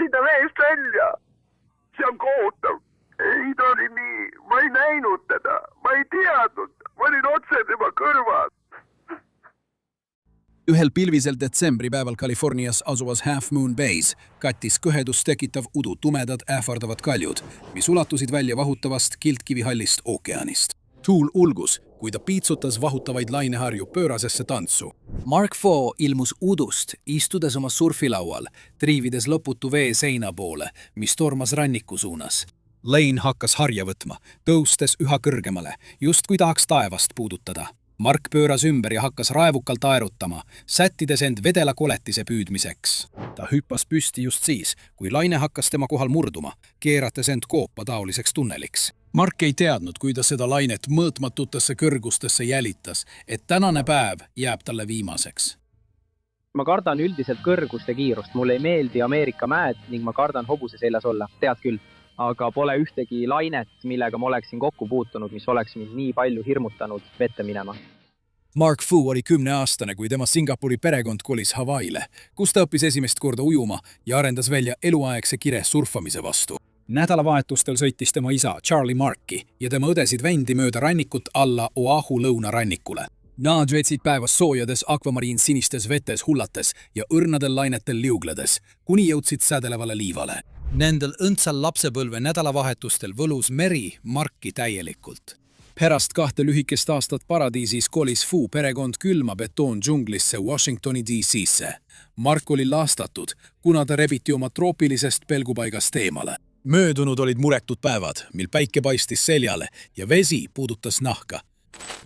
sinna veest välja. See on kohutav. Ei, ta oli nii. Ma ei näinud teda. Ma ei teadnud. Ma olin otse tema kõrval. Ühel pilvisel detsembripäeval Californias asuvas Half Moon Bays kattis kõhedust tekitav udu tumedad ähvardavad kaljud, mis ulatusid välja vahutavast kiltkivihallist ookeanist. Tuul ulgus, kui ta piitsutas vahutavaid laineharju pöörasesse tantsu. Mark Foe ilmus udust, istudes oma surfilaual, triivides lõputu vee seina poole, mis tormas ranniku suunas. Lane hakkas harja võtma, tõustes üha kõrgemale, just kui tahaks taevast puudutada. Mark pööras ümber ja hakkas raevukalt aerutama, sättides end vedela koletise püüdmiseks. Ta hüppas püsti just siis, kui laine hakkas tema kohal murduma, keerates end koopa taoliseks tunneliks. Mark ei teadnud, kui ta seda lainet mõõtmatutesse kõrgustesse jälitas, et tänane päev jääb talle viimaseks. Ma kardan üldiselt kõrgust ja kiirust. Mulle ei meeldi Ameerika mäed ning ma kardan hobuse seljas olla. Tead küll. Aga pole ühtegi lainet, millega ma oleksin kokku puutunud, mis oleks mind nii palju hirmutanud vette minema. Mark Foe oli 10-aastane, kui tema Singapuri perekond kolis Hawaiile, kus ta õppis esimest korda ujuma ja arendas välja eluaegse kire surfamise vastu. Nädalavahetustel sõitis tema isa Charlie Marki ja tema õdesid vendi mööda rannikut alla Oahu lõunarannikule. Nad veetsid päevas soojades akvamariin sinistes vetes hullates ja õrnadel lainetel liugledes, kuni jõudsid sädelevale liivale. Nendel õndsal lapsepõlve nädalavahetustel võlus meri Marki täielikult. Pärast 2 lühikest aastat paradiisis kolis Foe perekond külma betoondžunglisse Washingtoni DC-sse. Mark oli laastatud, kuna ta rebiti oma troopilisest pelgupaigast eemale. Möödunud olid muretud päevad, mil päike paistis seljale ja vesi puudutas nahka.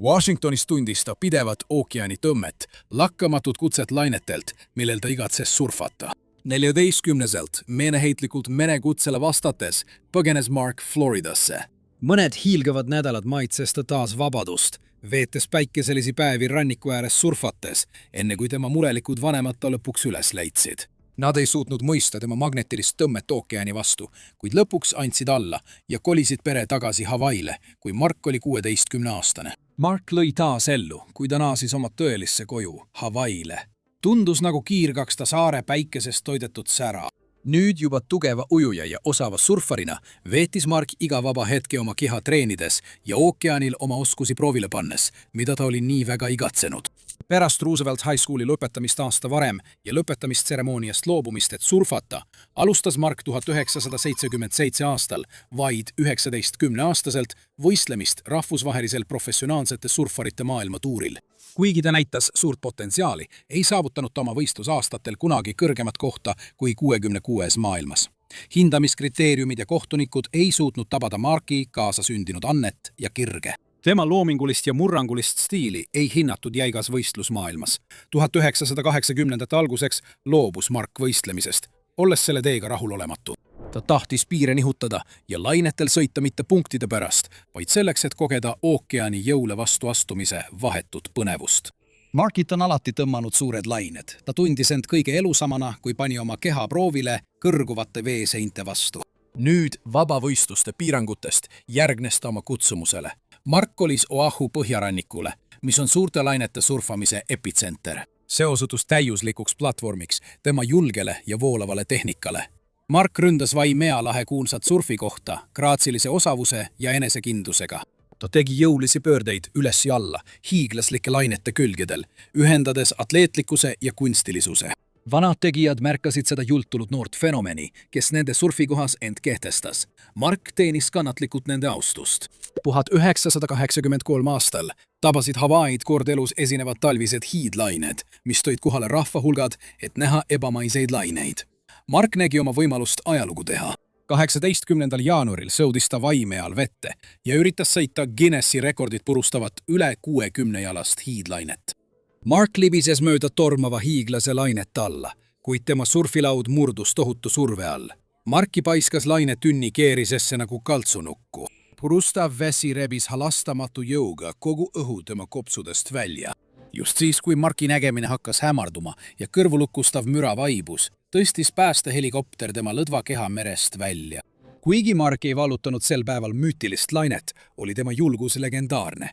Washingtonis tundis ta pidevat ookeani tõmmet, lakkamatut kutset lainetelt, millel ta igatses surfata. 14-selt meeleheitlikult merekutsele vastates põgenes Mark Floridasse. Mõned hiilgavad nädalad maitses ta taas vabadust, veetes päikeselisi päevi ranniku ääres surfates, enne kui tema murelikud vanemad ta lõpuks üles leidsid. Nad ei suutnud mõista tema magnetilist tõmmet ookeani vastu, kuid lõpuks andsid alla ja kolisid pere tagasi Hawaiile, kui Mark oli 16-aastane. Mark lõi taas ellu, kui ta naasis oma tõelisse koju, Hawaiile. Tundus nagu kiirgaks ta saare päikesest toidetud sära. Nüüd juba tugeva ujuja ja osava surfarina veetis Mark iga vaba hetke oma keha treenides ja ookeanil oma oskusi proovile pannes, mida ta oli nii väga igatsenud. Pärast Roosevelt High Schooli lõpetamist aasta varem ja lõpetamistseremooniast loobumist, et surfata, alustas Mark 1977 aastal vaid 19-10-aastaselt võistlemist rahvusvahelisel professionaalsete surfarite maailmatuuril. Kuigi ta näitas suurt potentsiaali, ei saavutanud ta oma võistlusaastatel kunagi kõrgemat kohta kui 66 maailmas. Hindamiskriteeriumid ja kohtunikud ei suutnud tabada Marki kaasasündinud annet ja kirge. Tema loomingulist ja murrangulist stiili ei hinnatud jäigas võistlusmaailmas. 1980. alguseks loobus Mark võistlemisest, olles selle teega rahulolematu. Ta tahtis piire nihutada ja lainetel sõita mitte punktide pärast, vaid selleks, et kogeda ookeani jõule vastu astumise vahetut põnevust. Markit on alati tõmmanud suured lained. Ta tundis end kõige elusamana, kui pani oma keha proovile kõrguvate veeseinte vastu. Nüüd vabavõistluste piirangutest järgnes ta oma kutsumusele. Mark kolis Oahu põhjarannikule, mis on suurte lainete surfamise epitsenter. See osutus täiuslikuks platvormiks tema julgele ja voolavale tehnikale. Mark ründas Waimea lahe kuulsat surfi kohta, graatsilise osavuse ja enesekindlusega. Ta tegi jõulisi pöördeid üles ja alla, hiiglaslike lainete külgedel, ühendades atleetlikkuse ja kunstilisuse. Vanad tegijad märkasid seda jultunud noort fenomeni, kes nende surfikohas end kehtestas. Mark teenis kannatlikult nende austust. 1983 aastal tabasid Hawaiid kord elus esinevad talvised hiidlained, mis tõid kohale rahvahulgad, et näha ebamaiseid laineid. Mark nägi oma võimalust ajalugu teha. 18. jaanuaril sõudis ta Waimeal vette ja üritas sõita Guinessi rekordit purustavat üle 60 jalast hiidlainet. Mark libises mööda tormava hiiglase lainet alla, kuid tema surfilaud murdus tohutu surve all. Marki paiskas laine tünni keerisesse nagu kaltsunukku. Purustav vesi rebis halastamatu jõuga kogu õhu tema kopsudest välja. Just siis, kui Marki nägemine hakkas hämarduma ja kõrvulukustav müra vaibus, tõstis päästehelikopter tema lõdva keha merest välja. Kuigi Mark ei vallutanud sel päeval müütilist lainet, oli tema julgus legendaarne.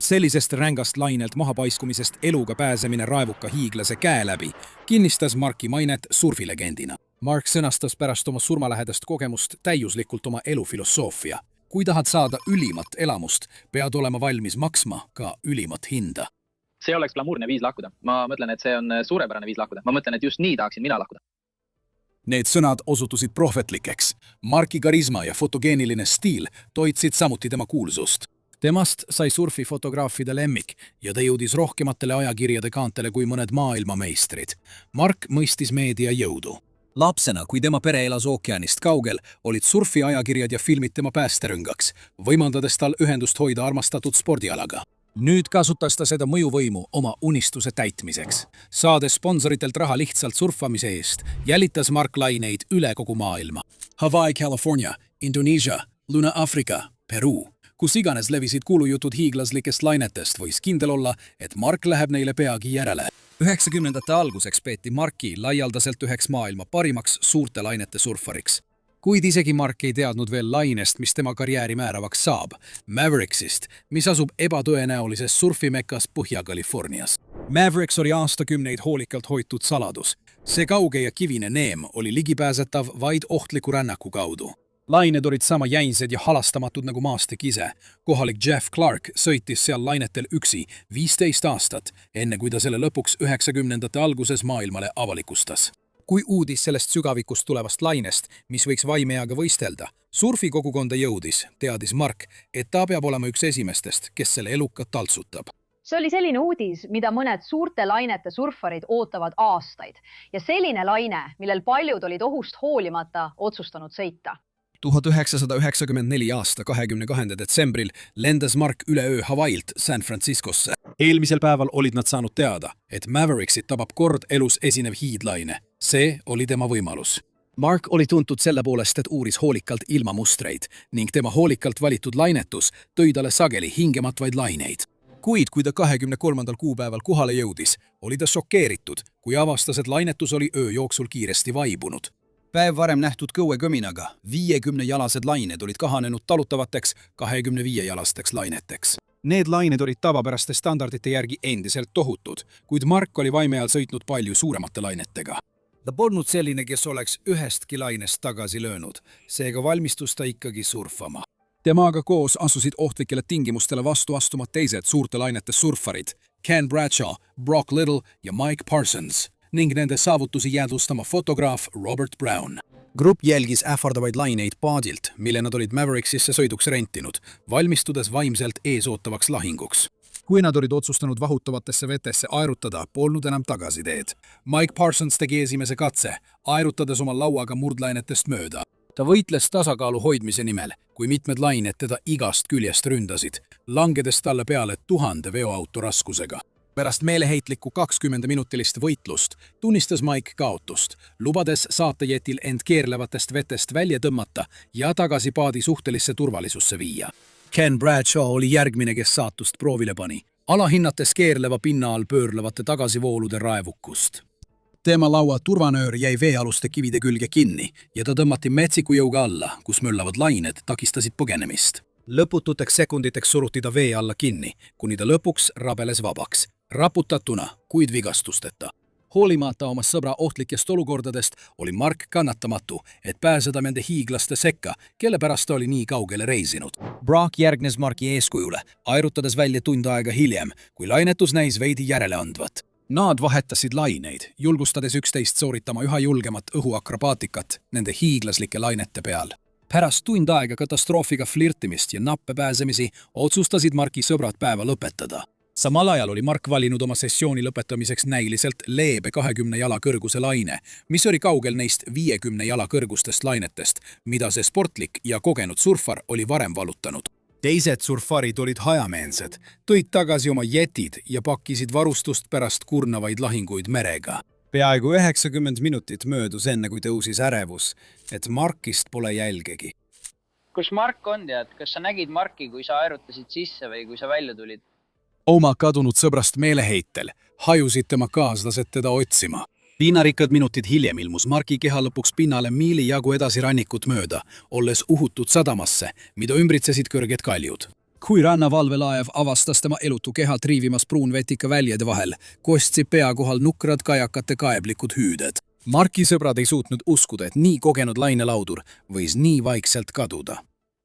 Sellisest rängast lainelt mahapaiskumisest eluga pääsemine raevuka hiiglase käe läbi kinnistas Marki mainet surfilegendina. Mark sõnastas pärast oma surmalähedast kogemust täiuslikult oma elufilosoofia. Kui tahad saada ülimat elamust, pead olema valmis maksma ka ülimat hinda. see oleks glamuurne viis lahkuda. Ma mõtlen, et see on suurepärane viis lahkuda. Ma mõtlen, et just nii tahaksin mina lahkuda. Need sõnad osutusid prohvetlikeks. Marki karisma ja fotogeeniline stiil toitsid samuti tema kuulsust. Temast sai surfifotograafide lemmik ja ta jõudis rohkematele ajakirjade kaantele kui mõned maailmameistrid. Mark mõistis meedia jõudu. Lapsena, kui tema pere elas ookeanist kaugel, olid surfiajakirjad ja filmid tema päästerõngaks, võimaldades tal ühendust hoida armastatud spordialaga. Nüüd kasutas ta seda mõjuvõimu oma unistuse täitmiseks. Saades sponsoritelt raha lihtsalt surfamise eest, jälitas Mark laineid üle kogu maailma. Hawaii, California, Indonesia, Lõuna-Aafrika, Peruu. Kus iganes levisid kuulujutud hiiglaslikest lainetest, võis kindel olla, et Mark läheb neile peagi järele. 90ndate alguseks peeti Marki laialdaselt üheks maailma parimaks suurte lainete surfariks. Kuid isegi Mark ei teadnud veel lainest, mis tema karjääri määravaks saab, Mavericksist, mis asub ebatõenäolises surfimekas Põhja-Californias. Mavericks oli aastakümneid hoolikalt hoitud saladus. See kauge ja kivine neem oli ligipääsetav vaid ohtliku rännaku kaudu. Lained olid sama jäinsed ja halastamatud nagu maastik ise. Kohalik Jeff Clark sõitis seal lainetel üksi 15 aastat, enne kui ta selle lõpuks 90ndate alguses maailmale avalikustas. Kui uudis sellest sügavikust tulevast lainest, mis võiks vaimeaga võistelda, surfikogukonda jõudis, teadis Mark, et ta peab olema üks esimestest, kes selle elukat taltsutab. See oli selline uudis, mida mõned suurte lainete surfarid ootavad aastaid ja selline laine, millel paljud olid ohust hoolimata otsustanud sõita. 1994 aasta 22. detsembril lendas Mark üleöö Hawaiilt San Franciscosse. Eelmisel päeval olid nad saanud teada, et Mavericksit tabab kord elus esinev hiidlaine. See oli tema võimalus. Mark oli tuntud selle poolest, et uuris hoolikalt ilmamustreid ning tema hoolikalt valitud lainetus tõi talle sageli hingematvaid laineid. Kuid kui ta 23. kuupäeval kohale jõudis, oli ta šokeeritud, kui avastas, et lainetus oli öö jooksul kiiresti vaibunud. Päev varem nähtud kõueköminaga 50-jalased lained olid kahanenud talutavateks 25-jalasteks laineteks. Need lained olid tavapäraste standardite järgi endiselt tohutud, kuid Mark oli vaime all sõitnud palju suuremate lainetega. Ta polnud selline, kes oleks ühestki lainest tagasi löönud, seega valmistus ta ikkagi surfama. Temaga koos asusid ohtlikele tingimustele vastu astuma teised suurte lainete surfarid, Ken Bradshaw, Brock Little ja Mike Parsons, ning nende saavutusi jäädvustama fotograaf Robert Brown. Grupp jälgis ähvardavaid laineid paadilt, mille nad olid Mavericksisse sõiduks rentinud, valmistudes vaimselt eesootavaks lahinguks. Kui nad olid otsustanud vahutavatesse vetesse aerutada, polnud enam tagasiteed. Mike Parsons tegi esimese katse, aerutades oma lauaga murdlainetest mööda. Ta võitles tasakaalu hoidmise nimel, kui mitmed lained teda igast küljest ründasid, langedes talle peale 1000 veoauto raskusega. Pärast meeleheitlikku 20-minutilist võitlust tunnistas Mike kaotust, lubades saatejetil end keerlevatest vetest välja tõmmata ja tagasi paadi suhtelisse turvalisusse viia. Ken Bradshaw oli järgmine, kes saatust proovile pani, alahinnates keerleva pinna all pöörlevate tagasivoolude raevukust. Tema laua turvanöör jäi veealuste kivide külge kinni ja ta tõmmati metsiku jõuga alla, kus möllavad lained takistasid põgenemist. Lõpututeks sekunditeks suruti ta vee alla kinni, kuni ta lõpuks rabeles vabaks, raputatuna, kuid vigastusteta. Hoolimata oma sõbra ohtlikest olukordadest oli Mark kannatamatu, et pääseda nende hiiglaste sekka, kelle pärast ta oli nii kaugele reisinud. Brock järgnes Marki eeskujule, aerutades välja tund aega hiljem, kui lainetus näis veidi järeleandvat. Nad vahetasid laineid, julgustades üksteist sooritama üha julgemat õhuakrobaatikat nende hiiglaslike lainete peal. Pärast tund aega katastroofiga flirtimist ja nappe pääsemisi otsustasid Marki sõbrad päeva lõpetada. Samal ajal oli Mark valinud oma sessiooni lõpetamiseks näiliselt leebe 20 jala kõrguse laine, mis oli kaugel neist 50 jala kõrgustest lainetest, mida see sportlik ja kogenud surfar oli varem valutanud. Teised surfarid olid hajameensed, tõid tagasi oma jetid ja pakkisid varustust pärast kurnavaid lahinguid merega. Peaaegu 90 minutit möödus enne, kui tõusis ärevus, et Markist pole jälgegi. Kus Mark on, tead? Kas sa nägid Marki, kui sa aerutasid sisse või kui sa välja tulid? Oma kadunud sõbrast meeleheitel hajusid tema kaaslased teda otsima. Piinarikkad minutid hiljem ilmus Marki keha lõpuks pinnale miili jagu edasi rannikut mööda, olles uhutud sadamasse, mida ümbritsesid kõrged kaljud. Kui rannavalvelaev avastas tema elutu keha triivimas pruunvetika väljede vahel, kostsid pea kohal nukrad kajakate kaeblikud hüüded. Marki sõbrad ei suutnud uskuda, et nii kogenud lainelaudur võis nii vaikselt kaduda.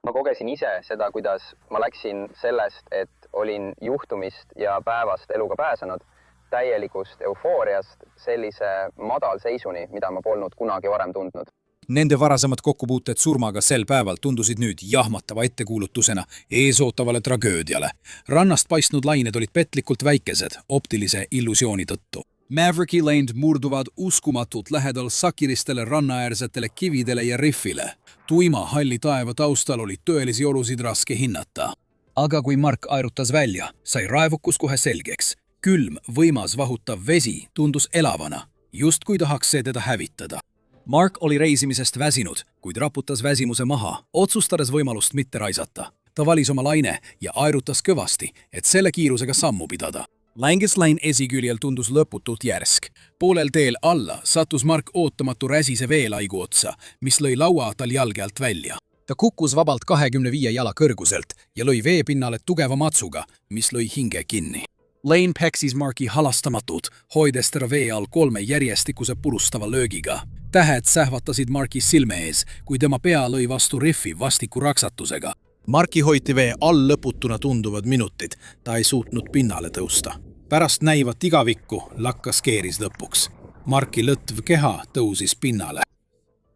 Ma kogesin ise seda, kuidas ma läksin sellest, et olin juhtumist ja päevast eluga pääsenud, täielikust eufooriast sellise madalseisuni, mida ma polnud kunagi varem tundnud. Nende varasemad kokkupuuted surmaga sel päeval tundusid nüüd jahmatava ettekuulutusena eesootavale tragöödiale. Rannast paistnud lained olid petlikult väikesed optilise illusiooni tõttu. Mavericki läind murduvad uskumatult lähedal sakiristele rannaäärsetele kividele ja riffile. Tuima halli taeva taustal oli tõelisi olusid raske hinnata. Aga kui Mark aerutas välja, sai raevukus kohe selgeks. Külm, võimas vahutav vesi tundus elavana, just kui tahaks see teda hävitada. Mark oli reisimisest väsinud, kuid raputas väsimuse maha, otsustades võimalust mitte raisata. Ta valis oma laine ja aerutas kõvasti, et selle kiirusega sammu pidada. Langeslain esiküljel tundus lõputult järsk. Poolel teel alla sattus Mark ootamatu räsise veelaigu otsa, mis lõi laua tal jalge alt välja. Ta kukkus vabalt 25 jala kõrguselt ja lõi veepinnale tugeva matsuga, mis lõi hinge kinni. Lane peksis Marki halastamatult, hoides teda vee all 3 järjestikuse purustava löögiga. Tähed sähvatasid Marki silme ees, kui tema pea lõi vastu riffi vastiku raksatusega. Marki hoiti vee all lõputuna tunduvad minutid, ta ei suutnud pinnale tõusta. Pärast näivat igavikku lakkas keeris lõpuks. Marki lõtv keha tõusis pinnale.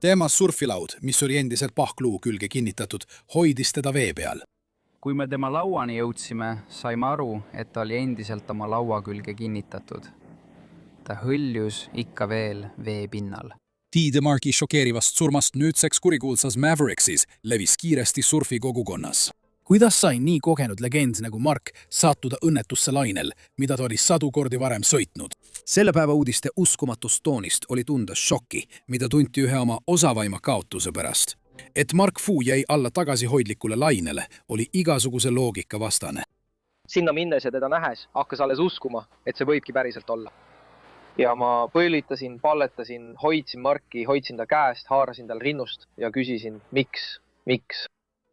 Tema surfilaud, mis oli endiselt pahkluu külge kinnitatud, hoidis teda vee peal. Kui me tema lauani jõudsime, saime aru, et ta oli endiselt oma laua külge kinnitatud. Ta hõljus ikka veel vee pinnal. Tiide Marki šokeerivast surmast nüüdseks kurikuulsas Mavericksis levis kiiresti surfi kogukonnas. Kuidas sai nii kogenud legend nagu Mark sattuda õnnetusse lainel, mida ta oli sadu kordi varem sõitnud? Selle päeva uudiste uskumatust toonist oli tunda šokki, mida tunti ühe oma osavaima kaotuse pärast. Et Mark Fu jäi alla tagasihoidlikule lainele, oli igasuguse loogika vastane. Sinna minnes ja teda nähes hakkas alles uskuma, et see võibki päriselt olla. Ja ma põlitasin, palletasin, hoidsin Marki, hoidsin ta käest, haarasin tal rinnust ja küsisin, miks?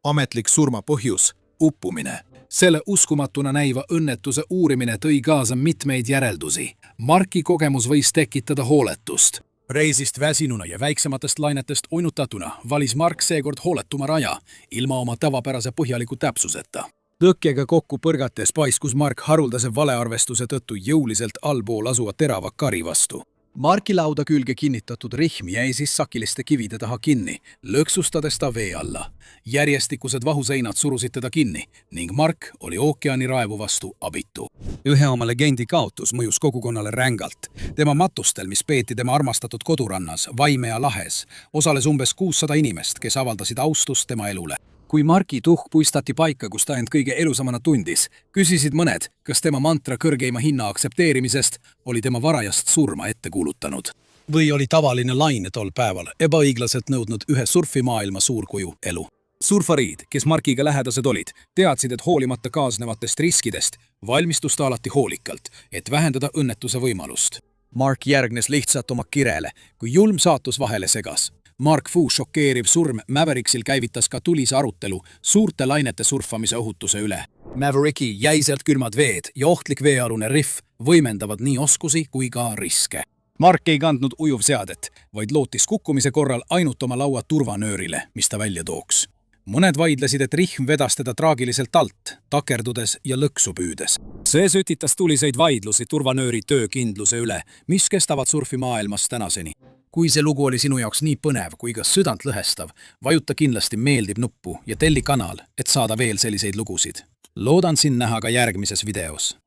Ametlik surma põhjus, uppumine. Selle uskumatuna näiva õnnetuse uurimine tõi kaasa mitmeid järeldusi. Marki kogemus võis tekitada hooletust. Reisist väsinuna ja väiksematest lainetest uinutatuna valis Mark seekord hooletuma raja, ilma oma tavapärase põhjaliku täpsuseta. Tõkkega kokku põrgates paiskus Mark haruldase valearvestuse tõttu jõuliselt allpool asuva terava kari vastu. Marki lauda külge kinnitatud rihm jäi siis sakiliste kivide taha kinni, lõksustades ta vee alla. Järjestikused vahuseinad surusid teda kinni ning Mark oli ookeani raevu vastu abitu. Ühe oma legendi kaotus mõjus kogukonnale rängalt. Tema matustel, mis peeti tema armastatud kodurannas, Vaimea lahes, osales umbes 600 inimest, kes avaldasid austust tema elule. Kui Marki tuhk puistati paika, kus ta end kõige elusamana tundis, küsisid mõned, kas tema mantra kõrgeima hinna aksepteerimisest oli tema varajast surma ette kuulutanud. Või oli tavaline laine tol päeval ebaõiglaselt nõudnud ühe surfimaailma suurkuju elu. Surfariid, kes Markiga lähedased olid, teadsid, et hoolimata kaasnevatest riskidest valmistus ta alati hoolikalt, et vähendada õnnetuse võimalust. Mark järgnes lihtsalt oma kirele, kui julm saatus vahele segas. Mark Fu šokeeriv surm Mavericksil käivitas ka tulise arutelu suurte lainete surfamise ohutuse üle. Mavericki jäiselt külmad veed ja ohtlik veealune riff võimendavad nii oskusi kui ka riske. Mark ei kandnud ujuvseadet, vaid lootis kukkumise korral ainult oma laua turvanöörile, mis ta välja tooks. Mõned vaidlesid, et rihm vedas teda traagiliselt alt, takerdudes ja lõksu püüdes. See sütitas tuliseid vaidlusi turvanööri töökindluse üle, mis kestavad surfimaailmas tänaseni. Kui see lugu oli sinu jaoks nii põnev kui ka südant lõhestav, vajuta kindlasti meeldib nuppu ja telli kanal, et saada veel selliseid lugusid. Loodan sind näha ka järgmises videos.